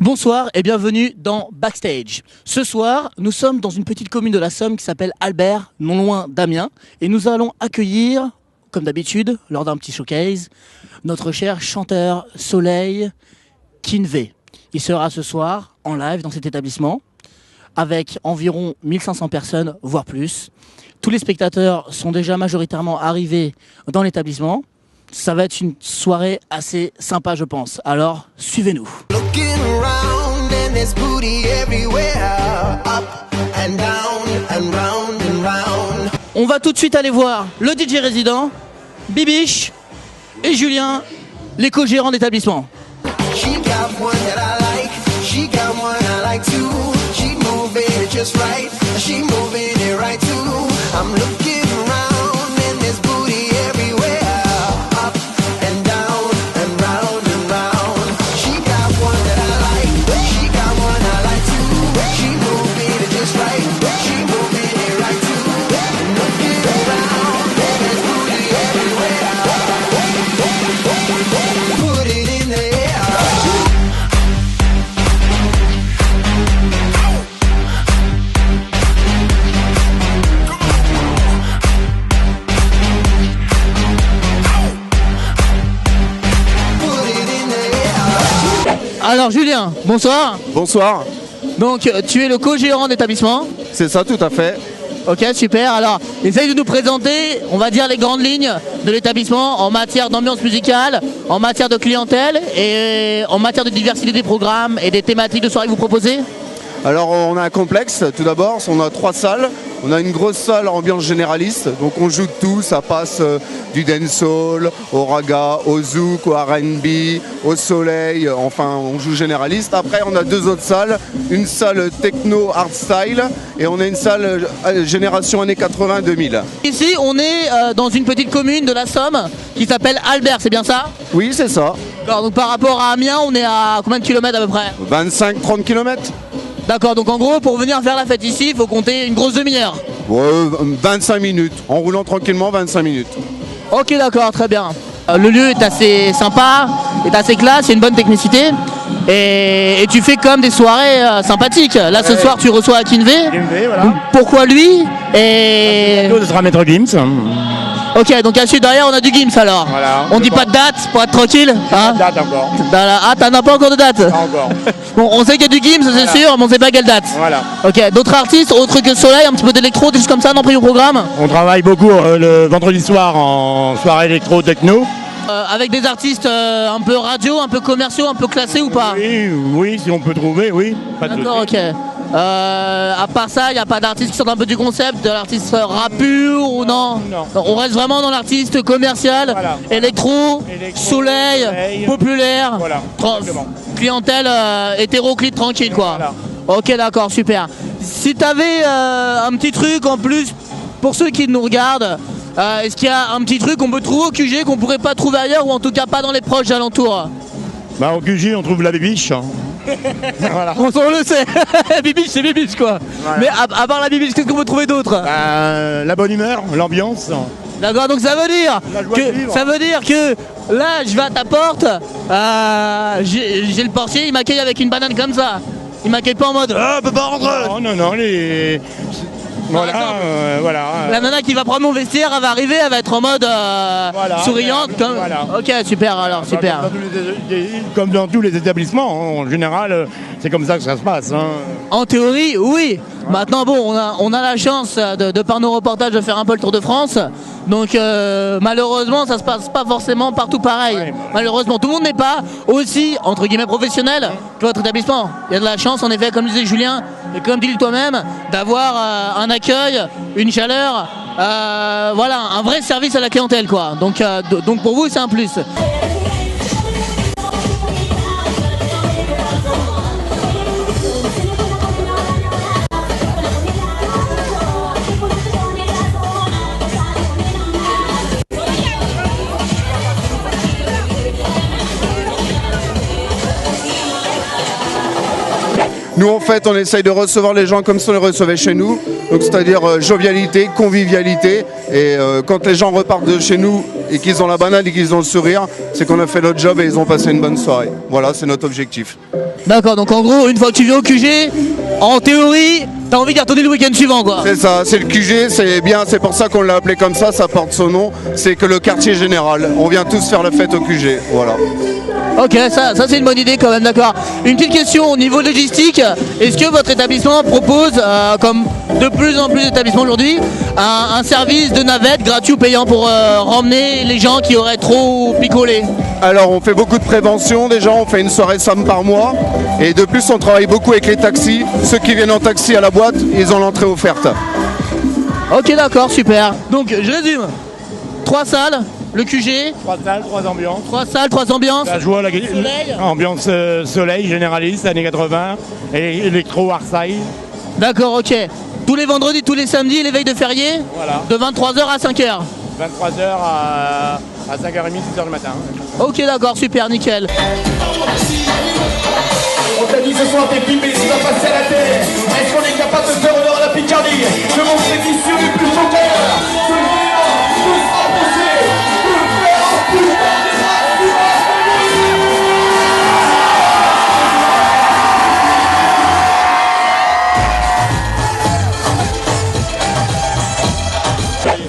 Bonsoir et bienvenue dans Backstage. Ce soir, nous sommes dans une petite commune de la Somme qui s'appelle Albert, non loin d'Amiens. Et nous allons accueillir, comme d'habitude, lors d'un petit showcase, notre cher chanteur Soleil Kinvey. Il sera ce soir en live dans cet établissement avec environ 1500 personnes, voire plus. Tous les spectateurs sont déjà majoritairement arrivés dans l'établissement. Ça va être une soirée assez sympa, je pense. Alors, suivez-nous. On va tout de suite aller voir le DJ résident, Bibiche et Julien, les co-gérants d'établissement. Alors Julien, bonsoir. Bonsoir. Donc tu es le co-gérant d'établissement. C'est ça, tout à fait. Ok, super. Alors, essaye de nous présenter, on va dire, les grandes lignes de l'établissement en matière d'ambiance musicale, en matière de clientèle et en matière de diversité des programmes et des thématiques de soirée que vous proposez. Alors on a un complexe, tout d'abord, on a 3 salles. On a une grosse salle ambiance généraliste, donc on joue de tout, ça passe du dancehall, au raga, au zouk, au R&B, au soleil, enfin on joue généraliste. Après on a 2 autres salles, une salle techno hardstyle et on a une salle génération années 80-2000. Ici on est dans une petite commune de la Somme qui s'appelle Albert, c'est bien ça? Oui, c'est ça. Alors, donc par rapport à Amiens, on est à combien de kilomètres à peu près? 25-30 km. D'accord, donc en gros, pour venir faire la fête ici, il faut compter une grosse demi-heure. Ouais, 25 minutes, en roulant tranquillement 25 minutes. Ok, d'accord, très bien. Le lieu est assez sympa, est assez classe, il y a une bonne technicité. Et tu fais comme des soirées sympathiques. Là, ce soir, tu reçois Kinvey. Voilà. Donc, pourquoi lui? Et... Ce sera Maître Gims. Ok, donc ensuite derrière on a du Gims alors. Voilà, on dit pas de date pour être tranquille, hein? Pas de date encore. Ah, t'en as pas encore de date? Pas encore. Bon, on sait qu'il y a du Gims, c'est sûr, mais on sait pas quelle date. Voilà. Ok, d'autres artistes, autres que Soleil, un petit peu d'électro, des choses comme ça, non pris au programme? On travaille beaucoup le vendredi soir en soirée électro-techno. Avec des artistes un peu radio, un peu commerciaux, un peu classés ou pas? Oui, si on peut trouver, oui. Pas de D'accord, souci. ok. À part ça, il n'y a pas d'artistes qui sortent un peu du concept, de l'artiste rap pur ou non? Non. On reste vraiment dans l'artiste commercial, Voilà. Électro, soleil, populaire, Voilà, exactement. clientèle hétéroclite tranquille quoi. Voilà. Ok, d'accord, super. Si tu avais un petit truc en plus pour ceux qui nous regardent, est-ce qu'il y a un petit truc qu'on peut trouver au QG qu'on pourrait pas trouver ailleurs ou en tout cas pas dans les proches alentours? Bah, au QG, on trouve la Bibiche. Voilà. On le sait, Bibiche c'est Bibiche quoi. Voilà. Mais à part la Bibiche, qu'est-ce qu'on peut trouver d'autre? La bonne humeur, l'ambiance. D'accord, donc ça veut dire La joie de vivre. que là je vais à ta porte, j'ai le portier, il m'accueille avec une banane comme ça. Il m'accueille pas en mode on peut pas rentrer. Non, les... Voilà, voilà. La nana qui va prendre mon vestiaire, elle va arriver, elle va être en mode souriante. Comme... Voilà. Ok, super alors, super. Comme dans tous les établissements, hein, en général, c'est comme ça que ça se passe. Hein. En théorie, oui. Maintenant, bon, on a la chance, de par nos reportages, de faire un peu le tour de France. Donc, malheureusement, ça se passe pas forcément partout pareil. Ouais. Malheureusement, tout le monde n'est pas aussi, entre guillemets, professionnel que votre établissement. Il y a de la chance, en effet, comme disait Julien, et comme dit toi-même, d'avoir un accueil, une chaleur, voilà, un vrai service à la clientèle, quoi. Donc pour vous, c'est un plus. Nous, en fait, on essaye de recevoir les gens comme si on les recevait chez nous. Donc, c'est-à-dire jovialité, convivialité. Et quand les gens repartent de chez nous et qu'ils ont la banane et qu'ils ont le sourire, c'est qu'on a fait notre job et ils ont passé une bonne soirée. Voilà, c'est notre objectif. D'accord, donc en gros, une fois que tu viens au QG, en théorie, t'as envie d'y retourner le week-end suivant, quoi. C'est ça, c'est le QG, c'est bien, c'est pour ça qu'on l'a appelé comme ça porte son nom, c'est que le quartier général, on vient tous faire la fête au QG, voilà. Ok, ça c'est une bonne idée quand même, d'accord. Une petite question au niveau logistique, est-ce que votre établissement propose, comme de plus en plus d'établissements aujourd'hui, un service de navette gratuit ou payant pour ramener les gens qui auraient trop picolé? Alors on fait beaucoup de prévention, déjà on fait une soirée SAM par mois, et de plus on travaille beaucoup avec les taxis, ceux qui viennent en taxi à la boîte, ils ont l'entrée offerte. Ok, d'accord, super. Donc je résume, 3 salles, le QG, 3 salles, 3 ambiances. 3 salles, 3 ambiances. La joie, la Soleil. ambiance soleil, généraliste, années 80, et électro Arside. D'accord, ok. Tous les vendredis, tous les samedis, les veilles de férié, Voilà. de 23h à 5h. 23h à 5h30, 6h du matin. Ok, d'accord, super, nickel. On t'a dit ce soir t'es pipé, tu vas passer à la télé. Est-ce qu'on est capable de faire honneur à la Picardie, de montrer d'ici du plus chaud cœur, de tous rapprocher, de faire un putain des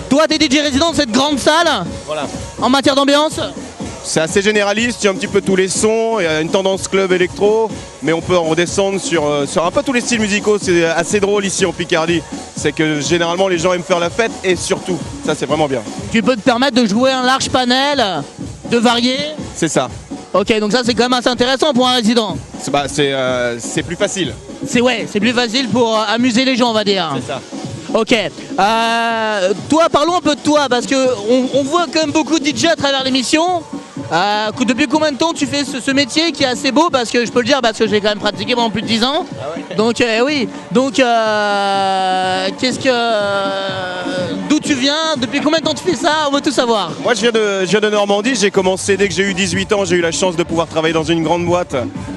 Toi, t'es DJ résident de cette grande salle. Voilà. En matière d'ambiance. C'est assez généraliste, il y a un petit peu tous les sons, il y a une tendance club électro, mais on peut en redescendre sur un peu tous les styles musicaux. C'est assez drôle ici en Picardie, c'est que généralement les gens aiment faire la fête et surtout, ça c'est vraiment bien. Tu peux te permettre de jouer un large panel, de varier. C'est ça, Ok, donc ça c'est quand même assez intéressant pour un résident. c'est plus facile. C'est plus facile pour amuser les gens, on va dire. C'est ça. Ok. Toi, parlons un peu de toi, parce que on voit quand même beaucoup de DJ à travers l'émission. Depuis combien de temps tu fais ce métier qui est assez beau, parce que je peux le dire parce que j'ai quand même pratiqué pendant plus de 10 ans. Ah ouais. Donc oui. Donc d'où tu viens, depuis combien de temps tu fais ça, on veut tout savoir. Moi je viens de Normandie, j'ai commencé dès que j'ai eu 18 ans, j'ai eu la chance de pouvoir travailler dans une grande boîte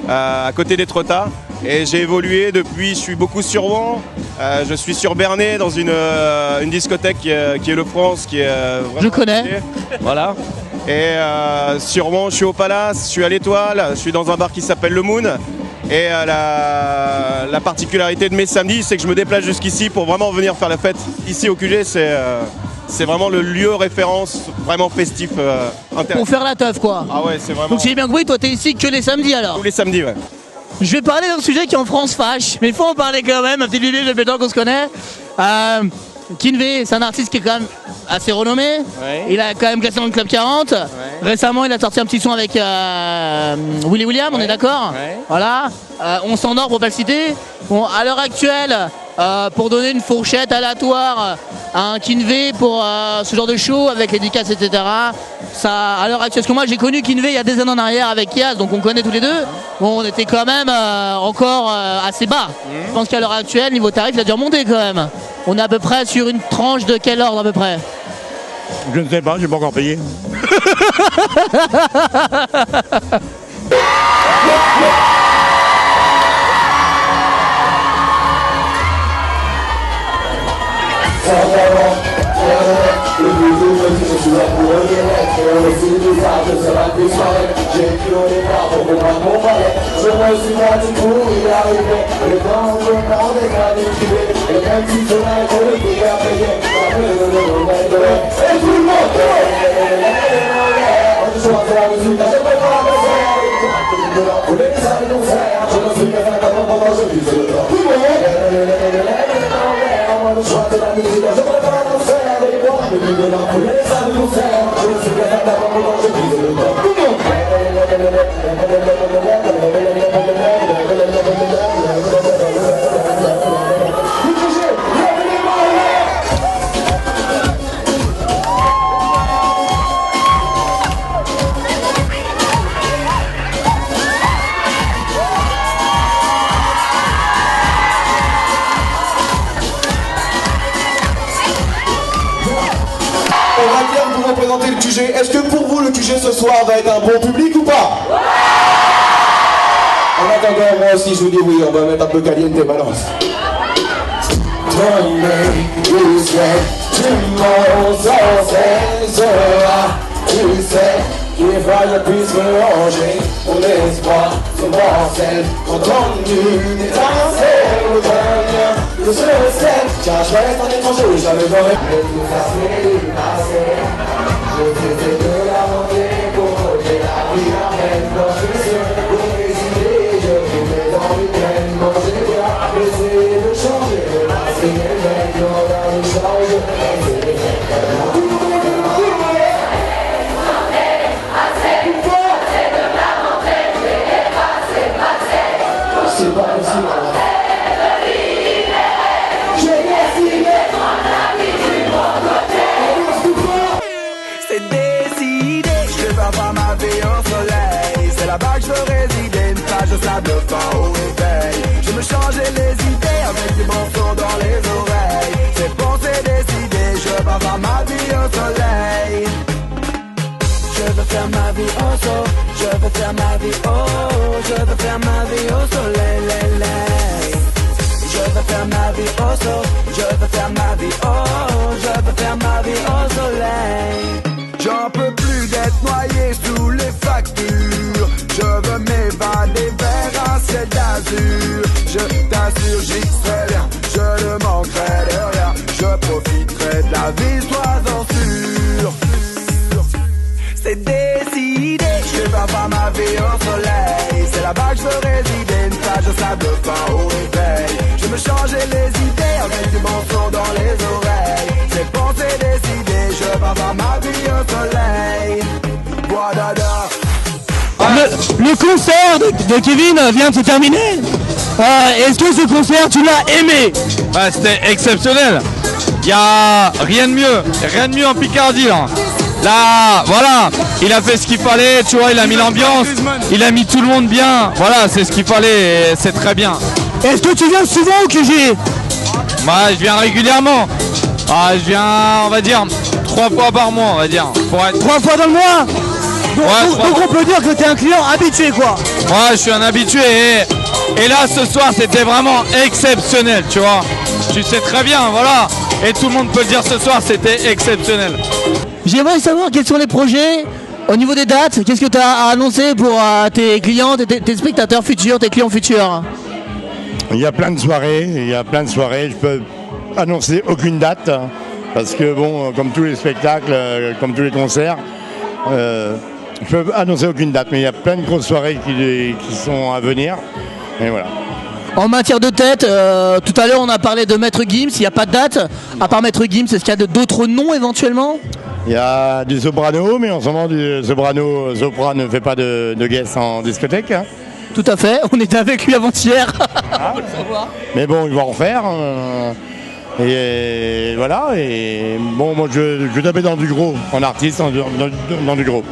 à côté d'Étretat. Et j'ai évolué depuis, je suis beaucoup sur Rouen, je suis sur Bernay dans une discothèque qui est Le France, qui est vraiment Je connais. Voilà. Et sur Rouen, je suis au Palace, je suis à l'Étoile, je suis dans un bar qui s'appelle Le Moon. Et la particularité de mes samedis, c'est que je me déplace jusqu'ici pour vraiment venir faire la fête. Ici au QG, c'est vraiment le lieu référence, vraiment festif, intéressant. Pour faire la teuf, quoi. Ah ouais, c'est vraiment Donc si j'ai bien compris, toi t'es ici que les samedis alors. tous les samedis, ouais. Je vais parler d'un sujet qui en France fâche, mais il faut en parler quand même, un petit bébé de béton qu'on se connaît. Kinvey, c'est un artiste qui est quand même assez renommé. Ouais. Il a quand même classé dans le Club 40. Récemment, il a sorti un petit son avec Willy William, on est d'accord? Ouais. Voilà. On s'endort pour pas le citer. Bon, à l'heure actuelle, pour donner une fourchette aléatoire à un Kinvey pour ce genre de show avec les dédicaces, etc. Ça, à l'heure actuelle, parce que moi j'ai connu Kinvey il y a des années en arrière avec Yaz, donc on connaît tous les deux. Bon, on était quand même encore assez bas. Je pense qu'à l'heure actuelle, niveau tarif, il a dû remonter quand même. On est à peu près sur une tranche de quel ordre à peu près? Je ne sais pas, j'ai pas encore payé. Le QG. Est-ce que pour vous le QG ce soir va être un bon public ou pas? En attendant, moi aussi je vous dis oui, on va mettre un peu caliente balance. Monday, Tuesday, tomorrow, Thursday, tu sais, qui vaille puisse me ranger. Mon espoir, son morcel, entendu une étincelle au dernier de ce ciel. Tiens, je reste un étranger, jamais j'aurais pu tout passer. Je faisais de la montée pour protéger la vie, la reine. Quand je suis pour mes idées, je vivais dans l'humaine. Quand j'ai bien essayé de changer, de passer mes veines, on a le change. C'est pas possible. C'est décidé, je vais pas ma vie au soleil. C'est là-bas que je veux résider, une plage de sable fin au réveil. Je me changeais les idées avec des morceaux dans les oreilles. C'est bon, c'est décidé, je vais pas ma vie au soleil. Je veux faire ma vie au sol, je veux faire ma vie je veux faire ma vie au soleil, Je veux faire ma vie au sol, je veux faire ma vie je veux faire ma vie au soleil. J'en peux plus d'être noyé sous les factures. Je veux m'évader vers un ciel d'azur. Je t'assure, j'y serai bien, je ne manquerai de rien. Je profiterai de la vie, sois-en sûr. C'est décidé, je vais pas ma vie au soleil. C'est là-bas que je veux résider, une plage de sable fin au réveil. Je me changeais les idées avec du bon son dans les oreilles. C'est bon, c'est décidé, je vais pas ma vie au soleil. Bois-dada. Le concert de Kevin vient de se terminer. Est-ce que ce concert, tu l'as aimé? C'était exceptionnel. Il n'y a rien de mieux en Picardie là. Là, voilà, il a fait ce qu'il fallait, tu vois, il a mis l'ambiance, il a mis tout le monde bien. Voilà, c'est ce qu'il fallait et c'est très bien. Est-ce que tu viens souvent au QG? Bah, je viens régulièrement. Je viens, on va dire, 3 fois par mois, on va dire. Pour être... 3 fois dans le mois? Donc ouais, on peut dire que tu es un client habitué, quoi. Ouais, je suis un habitué et là, ce soir, c'était vraiment exceptionnel, tu vois. Tu sais très bien, voilà. Et tout le monde peut le dire ce soir, c'était exceptionnel. J'aimerais savoir quels sont les projets au niveau des dates. Qu'est-ce que tu as à annoncer pour tes clients, tes spectateurs futurs, tes clients futurs? Il y a plein de soirées, je peux annoncer aucune date, parce que bon, comme tous les spectacles, comme tous les concerts, je peux annoncer aucune date, mais il y a plein de grosses soirées qui sont à venir, et voilà. En matière de tête, tout à l'heure on a parlé de Maître Gims, il n'y a pas de date. À part Maître Gims, est-ce qu'il y a d'autres noms éventuellement? Il y a du Soprano, mais en ce moment, Sopra ne fait pas de guest en discothèque. Hein. Tout à fait, on était avec lui avant-hier. Ah, mais bon, il va en refaire. Et voilà, et bon, moi je tapais dans du gros, en artiste, dans du gros.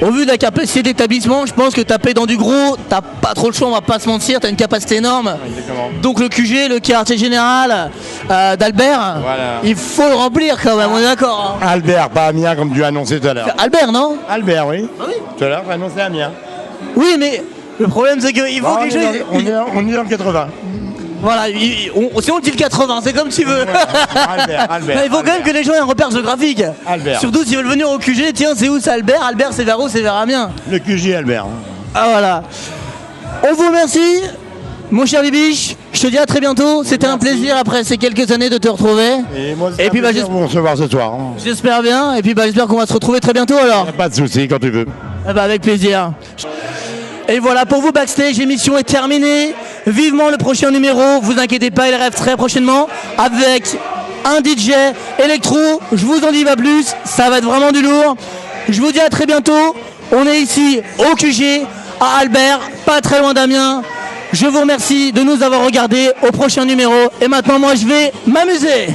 Au vu de la capacité d'établissement, je pense que taper dans du gros, t'as pas trop le choix, on va pas se mentir, t'as une capacité énorme. Exactement. Donc le QG, le quartier général d'Albert, voilà. Il faut le remplir quand même, on est d'accord. Hein. Albert, pas Amiens comme tu as annoncé tout à l'heure. Albert, non? Albert, oui. Ah oui. Tout à l'heure, tu as annoncé Amiens. Oui, mais le problème c'est qu'il faut quelque chose. On est dans le 80. Voilà, si on dit le 80, c'est comme tu veux. Albert. Il faut quand même que les gens aient un repère géographique. Albert. Surtout s'ils veulent venir au QG, tiens, c'est où ça Albert? Albert, c'est vers où? C'est vers Amiens. Le QG Albert. Ah voilà. On vous remercie, mon cher Bibiche. Je te dis à très bientôt. C'était un plaisir après ces quelques années de te retrouver. Et moi, c'est un plaisir de vous recevoir ce soir. Hein. J'espère bien. Et puis j'espère qu'on va se retrouver très bientôt alors. Pas de soucis, quand tu veux. Avec plaisir. Et voilà, pour vous Backstage, l'émission est terminée. Vivement le prochain numéro, vous inquiétez pas, il rêve très prochainement avec un DJ électro. Je vous en dis pas plus, ça va être vraiment du lourd. Je vous dis à très bientôt. On est ici au QG, à Albert, pas très loin d'Amiens. Je vous remercie de nous avoir regardés. Au prochain numéro. Et maintenant, moi, je vais m'amuser.